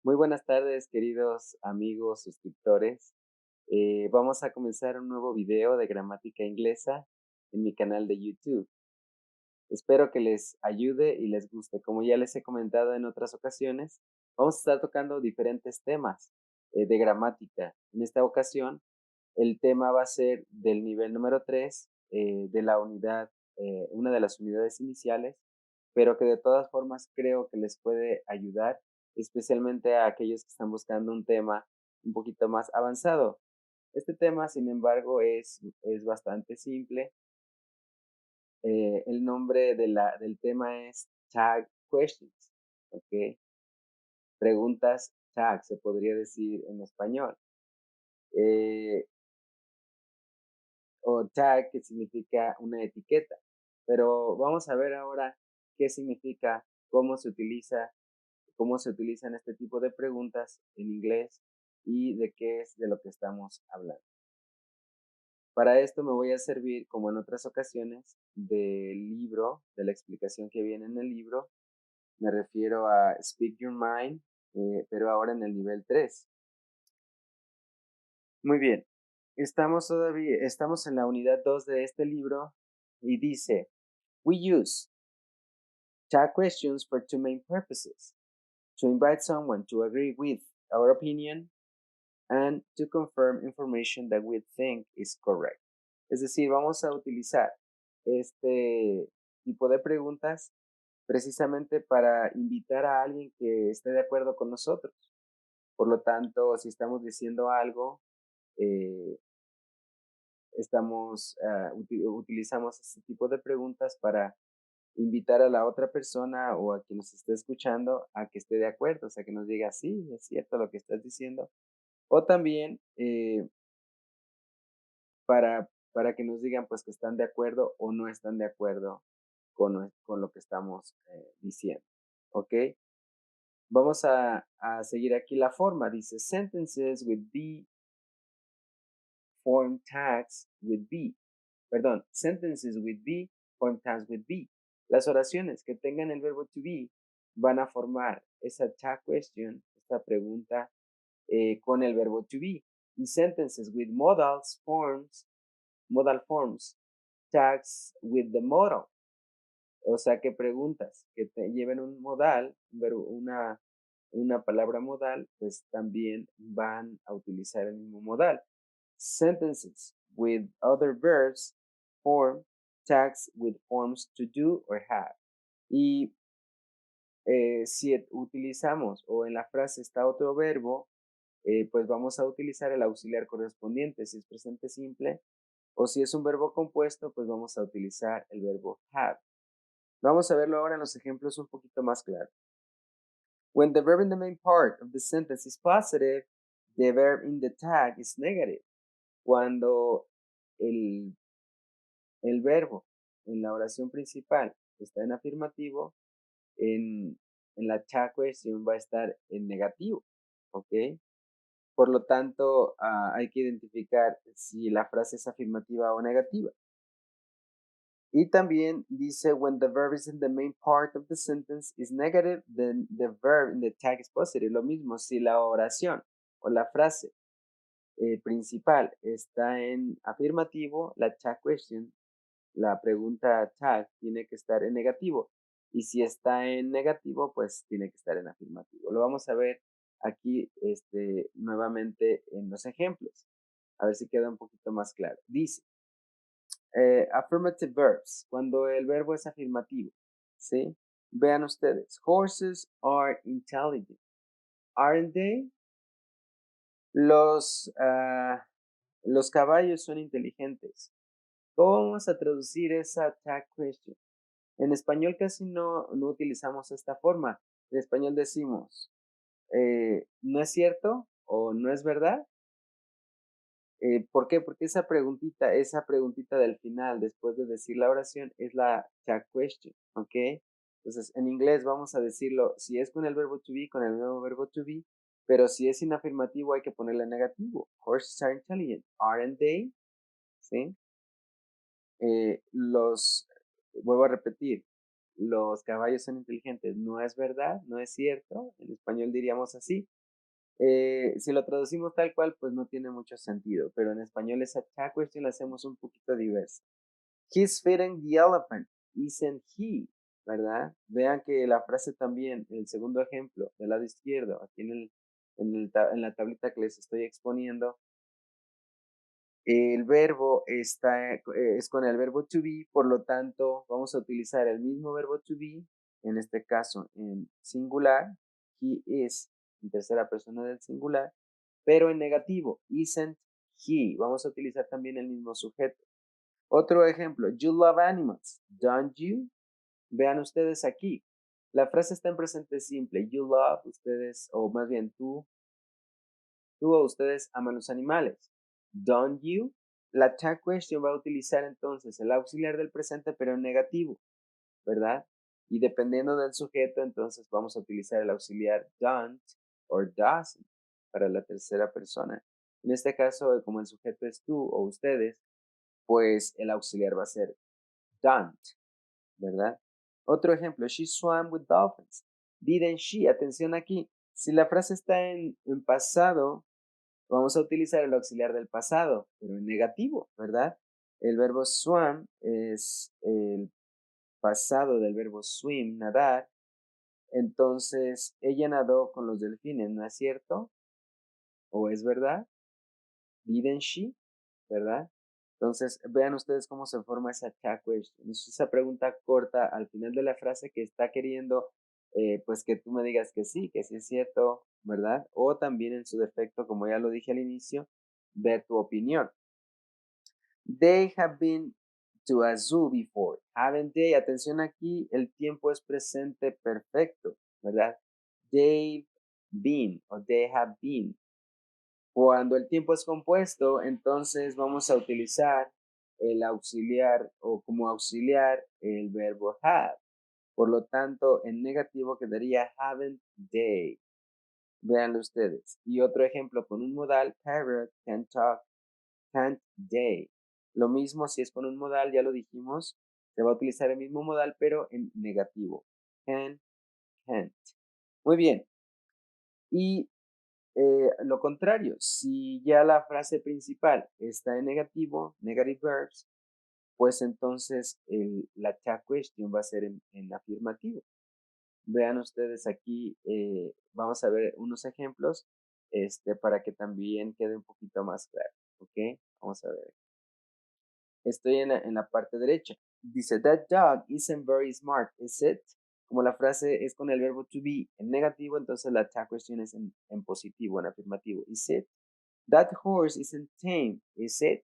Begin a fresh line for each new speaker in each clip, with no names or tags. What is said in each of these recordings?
Muy buenas tardes, queridos amigos suscriptores. Vamos a comenzar un nuevo video de gramática inglesa en mi canal de YouTube. Espero que les ayude y les guste. Como ya les he comentado en otras ocasiones, vamos a estar tocando diferentes temas de gramática. En esta ocasión, el tema va a ser del nivel número 3 de la unidad, una de las unidades iniciales, pero que de todas formas creo que les puede ayudar, especialmente a aquellos que están buscando un tema un poquito más avanzado. Este tema, sin embargo, es bastante simple. El nombre del tema es Tag Questions, ¿ok? Preguntas tag, se podría decir en español. Eh, o tag, que significa una etiqueta. Pero vamos a ver ahora qué significa, cómo se utilizan este tipo de preguntas en inglés y de qué es de lo que estamos hablando. Para esto me voy a servir, como en otras ocasiones, del libro, de la explicación que viene en el libro. Me refiero a Speak Your Mind, pero ahora en el nivel 3. Muy bien. Estamos en la unidad 2 de este libro y dice, we use tag questions for two main purposes: to invite someone to agree with our opinion and to confirm information that we think is correct. Es decir, vamos a utilizar este tipo de preguntas precisamente para invitar a alguien que esté de acuerdo con nosotros. Por lo tanto, si estamos diciendo algo, eh, utilizamos este tipo de preguntas para invitar a la otra persona o a quien nos esté escuchando a que esté de acuerdo, o sea, que nos diga, sí, es cierto lo que estás diciendo. O también para que nos digan pues que están de acuerdo o no están de acuerdo con lo que estamos diciendo. ¿Ok? Vamos a seguir aquí la forma. Dice sentences with be form tags with be. Perdón, sentences with be form tags with be. Las oraciones que tengan el verbo to be van a formar esa tag question, esta pregunta con el verbo to be. Y sentences with modal forms, tags with the modal. O sea, que preguntas que te lleven un modal, una palabra modal, pues también van a utilizar el mismo modal. Sentences with other verbs form tags with forms to do or have. Y si utilizamos o en la frase está otro verbo, pues vamos a utilizar el auxiliar correspondiente. Si es presente simple o si es un verbo compuesto, pues vamos a utilizar el verbo have. Vamos a verlo ahora en los ejemplos un poquito más claro. When the verb in the main part of the sentence is positive, the verb in the tag is negative. Cuando el, el verbo en la oración principal está en afirmativo, en la tag question va a estar en negativo. ¿Ok? Por lo tanto, hay que identificar si la frase es afirmativa o negativa. Y también dice, when the verb is in the main part of the sentence is negative, then the verb in the tag is positive. Lo mismo, si la oración o la frase principal está en afirmativo, la tag question, la pregunta tag, tiene que estar en negativo. Y si está en negativo, pues tiene que estar en afirmativo. Lo vamos a ver aquí nuevamente en los ejemplos. A ver si queda un poquito más claro. Dice, affirmative verbs, cuando el verbo es afirmativo, ¿sí? Vean ustedes, horses are intelligent, aren't they? Los caballos son inteligentes. ¿Cómo vamos a traducir esa tag question? En español casi no utilizamos esta forma. En español decimos, ¿no es cierto o no es verdad? ¿Por qué? Porque esa preguntita del final, después de decir la oración, es la tag question, ¿ok? Entonces, en inglés vamos a decirlo, si es con el verbo to be, con el nuevo verbo to be, pero si es inafirmativo hay que ponerle negativo. Horses are intelligent, aren't they? ¿Sí? Vuelvo a repetir, los caballos son inteligentes. No es verdad, no es cierto. En español diríamos así. Si lo traducimos tal cual, pues no tiene mucho sentido, pero en español esa tag question la hacemos un poquito diversa. He's feeding the elephant, isn't he? ¿Verdad? Vean que la frase también, el segundo ejemplo, del lado izquierdo, aquí en la tablita que les estoy exponiendo, el verbo es con el verbo to be, por lo tanto, vamos a utilizar el mismo verbo to be, en este caso en singular, he is, en tercera persona del singular, pero en negativo, isn't he. Vamos a utilizar también el mismo sujeto. Otro ejemplo, you love animals, don't you? Vean ustedes aquí. La frase está en presente simple. You love, ustedes, o más bien tú o ustedes aman los animales. Don't you? La tag question va a utilizar entonces el auxiliar del presente, pero en negativo, ¿verdad? Y dependiendo del sujeto, entonces vamos a utilizar el auxiliar don't or doesn't para la tercera persona. En este caso, como el sujeto es tú o ustedes, pues el auxiliar va a ser don't, ¿verdad? Otro ejemplo, she swam with dolphins. Didn't she? Atención aquí. Si la frase está en pasado, vamos a utilizar el auxiliar del pasado, pero en negativo, ¿verdad? El verbo swam es el pasado del verbo swim, nadar. Entonces, ella nadó con los delfines, ¿no es cierto? ¿O es verdad? Didn't she? ¿Verdad? Entonces, vean ustedes cómo se forma esa tag question. Es esa pregunta corta al final de la frase que está queriendo, pues que tú me digas que sí es cierto, ¿verdad? O también en su defecto, como ya lo dije al inicio, ver tu opinión. They have been to a zoo before. Haven't they? Atención aquí, el tiempo es presente perfecto, ¿verdad? They've been o they have been. Cuando el tiempo es compuesto, entonces vamos a utilizar el auxiliar o como auxiliar el verbo have. Por lo tanto, en negativo quedaría haven't they. Véanlo ustedes. Y otro ejemplo con un modal, Parrot can talk, can't they. Lo mismo si es con un modal, ya lo dijimos, se va a utilizar el mismo modal, pero en negativo. Can, can't. Muy bien. Y lo contrario, si ya la frase principal está en negativo, negative verbs, pues entonces la tag question va a ser en afirmativo. Vean ustedes aquí, vamos a ver unos ejemplos para que también quede un poquito más claro. ¿Ok? Vamos a ver. Estoy en la parte derecha. Dice, that dog isn't very smart, is it? Como la frase es con el verbo to be en negativo, entonces la tag question es en positivo, en afirmativo. Is it? That horse isn't tame, is it?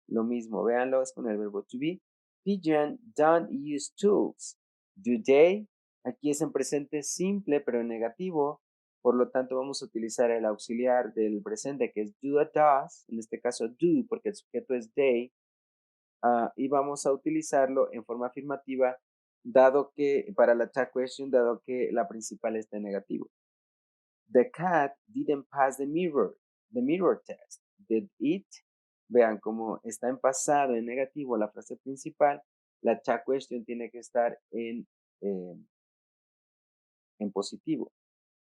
Lo mismo, véanlo, es con el verbo to be. Pigeon don't use tools. Do they? Aquí es en presente simple, pero en negativo. Por lo tanto, vamos a utilizar el auxiliar del presente, que es do a does. En este caso, do, porque el sujeto es they. Y vamos a utilizarlo en forma afirmativa, dado que, para la tag question, dado que la principal está en negativo. The cat didn't pass the mirror test. Did it? Vean cómo está en pasado, en negativo, la frase principal. La tag question tiene que estar eh, en positivo.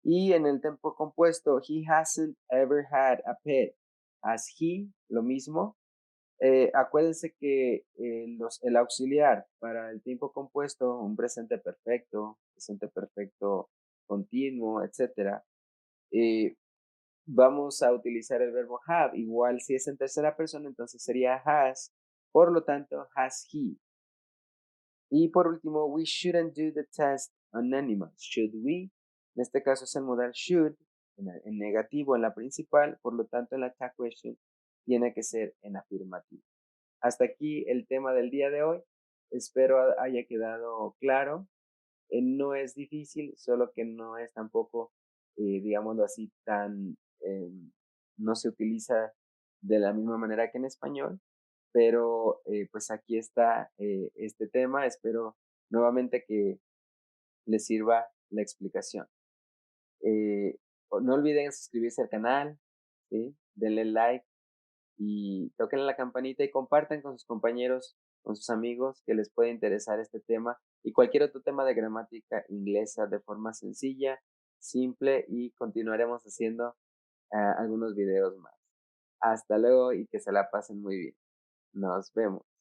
Y en el tiempo compuesto, he hasn't ever had a pet. Has he? Lo mismo. Acuérdense que el auxiliar para el tiempo compuesto, un presente perfecto continuo, etcétera, vamos a utilizar el verbo have. Igual si es en tercera persona, entonces sería has. Por lo tanto, has he. Y por último, we shouldn't do the test on animals. Should we? En este caso es el modal should, en negativo en la principal. Por lo tanto, en la tag question tiene que ser en afirmativo. Hasta aquí el tema del día de hoy. Espero haya quedado claro. No es difícil, solo que no es tampoco, digámoslo así, no se utiliza de la misma manera que en español, pero pues aquí está este tema. Espero nuevamente que les sirva la explicación. No olviden suscribirse al canal, ¿sí? Denle like y toquen la campanita y compartan con sus compañeros, con sus amigos que les puede interesar este tema y cualquier otro tema de gramática inglesa de forma sencilla, simple y continuaremos haciendo algunos videos más. Hasta luego y que se la pasen muy bien. Nos vemos.